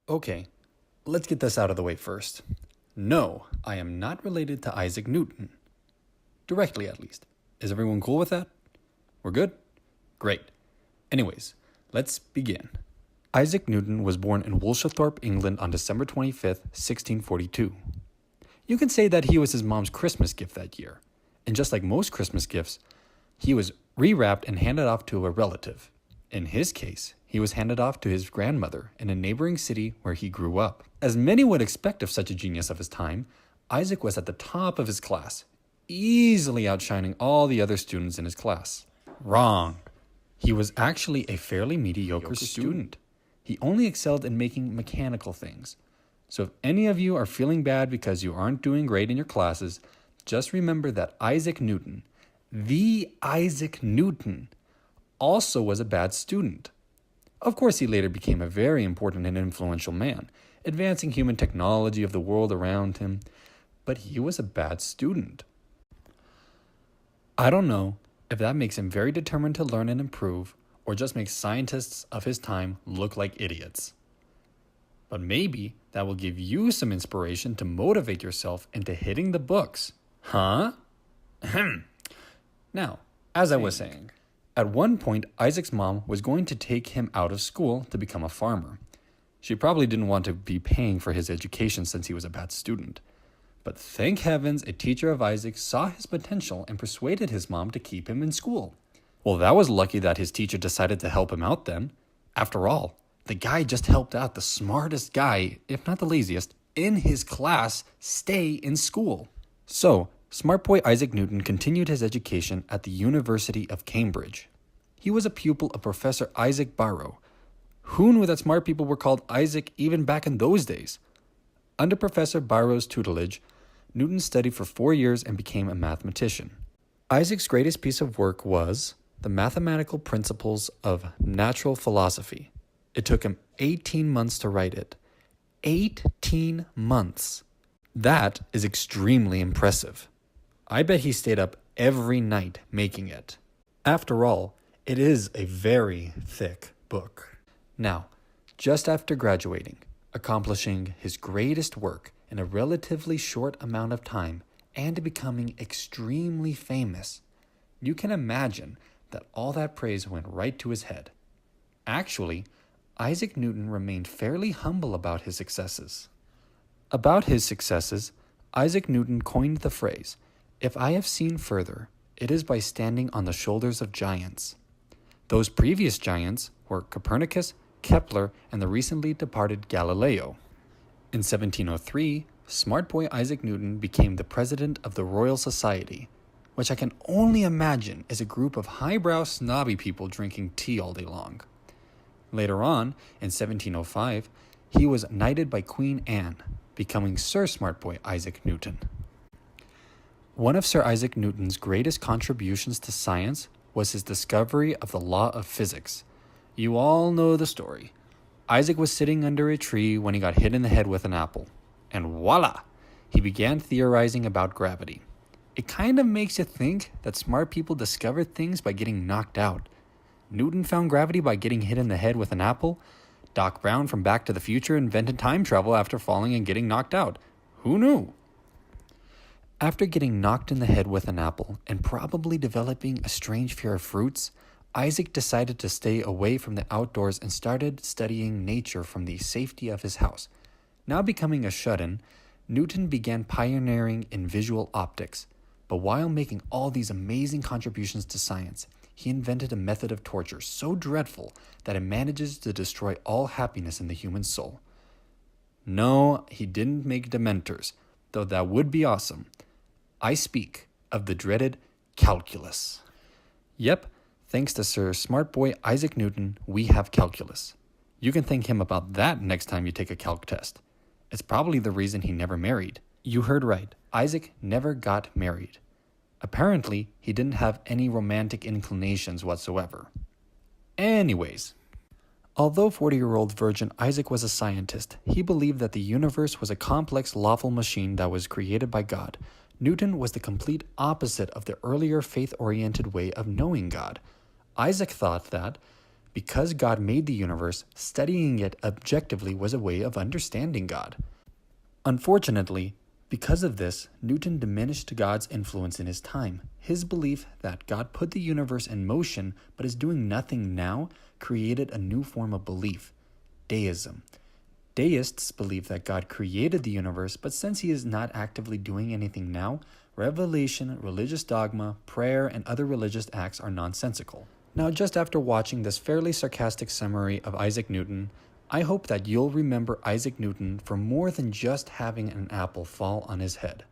Okay, let's get this out of the way first. No, I am not related to Isaac Newton. Directly, at least. Is everyone cool with that? We're good? Great. Anyways, let's begin. Isaac Newton was born in Woolsthorpe, England on December 25th, 1642. You can say that he was his mom's Christmas gift that year. And just like most Christmas gifts, he was rewrapped and handed off to a relative. In his case, he was handed off to his grandmother in a neighboring city where he grew up. As many would expect of such a genius of his time, Isaac was at the top of his class, easily outshining all the other students in his class. Wrong. He was actually a fairly mediocre student. He only excelled in making mechanical things. So if any of you are feeling bad because you aren't doing great in your classes, just remember that Isaac Newton, the Isaac Newton, also was a bad student. Of course, he later became a very important and influential man, advancing human technology of the world around him, but he was a bad student. I don't know if that makes him very determined to learn and improve, or just makes scientists of his time look like idiots. But maybe that will give you some inspiration to motivate yourself into hitting the books. Huh? Now, as I was saying, at one point, Isaac's mom was going to take him out of school to become a farmer. She probably didn't want to be paying for his education since he was a bad student. But thank heavens, a teacher of Isaac saw his potential and persuaded his mom to keep him in school. Well, that was lucky that his teacher decided to help him out then. After all, the guy just helped out the smartest guy, if not the laziest, in his class stay in school. So, smart boy Isaac Newton continued his education at the University of Cambridge. He was a pupil of Professor Isaac Barrow. Who knew that smart people were called Isaac even back in those days? Under Professor Barrow's tutelage, Newton studied for 4 years and became a mathematician. Isaac's greatest piece of work was the mathematical principles of natural philosophy. It took him 18 months to write it. 18 months. That is extremely impressive. I bet he stayed up every night making it. After all, it is a very thick book. Now, just after graduating, accomplishing his greatest work in a relatively short amount of time, and becoming extremely famous, you can imagine that all that praise went right to his head. Actually, Isaac Newton remained fairly humble about his successes. About his successes, Isaac Newton coined the phrase, "If I have seen further, it is by standing on the shoulders of giants." Those previous giants were Copernicus, Kepler, and the recently departed Galileo. In 1703, smart boy Isaac Newton became the president of the Royal Society, which I can only imagine is a group of highbrow snobby people drinking tea all day long. Later on, in 1705, he was knighted by Queen Anne, becoming Sir Smart Boy Isaac Newton. One of Sir Isaac Newton's greatest contributions to science was his discovery of the law of physics. You all know the story. Isaac was sitting under a tree when he got hit in the head with an apple. And voila! He began theorizing about gravity. It kind of makes you think that smart people discover things by getting knocked out. Newton found gravity by getting hit in the head with an apple. Doc Brown from Back to the Future invented time travel after falling and getting knocked out. Who knew? After getting knocked in the head with an apple and probably developing a strange fear of fruits, Isaac decided to stay away from the outdoors and started studying nature from the safety of his house. Now becoming a shut-in, Newton began pioneering in visual optics. But while making all these amazing contributions to science, he invented a method of torture so dreadful that it manages to destroy all happiness in the human soul. No, he didn't make dementors, though that would be awesome. I speak of the dreaded calculus. Yep, thanks to Sir Smart Boy Isaac Newton, we have calculus. You can thank him about that next time you take a calc test. It's probably the reason he never married. You heard right, Isaac never got married. Apparently, he didn't have any romantic inclinations whatsoever. Anyways, although 40-year-old virgin Isaac was a scientist, he believed that the universe was a complex, lawful machine that was created by God. Newton was the complete opposite of the earlier faith-oriented way of knowing God. Isaac thought that Because God made the universe, studying it objectively was a way of understanding God. Unfortunately, because of this, Newton diminished God's influence in his time. His belief that God put the universe in motion but is doing nothing now created a new form of belief, deism. Deists believe that God created the universe, but since he is not actively doing anything now, revelation, religious dogma, prayer, and other religious acts are nonsensical. Now, just after watching this fairly sarcastic summary of Isaac Newton, I hope that you'll remember Isaac Newton for more than just having an apple fall on his head.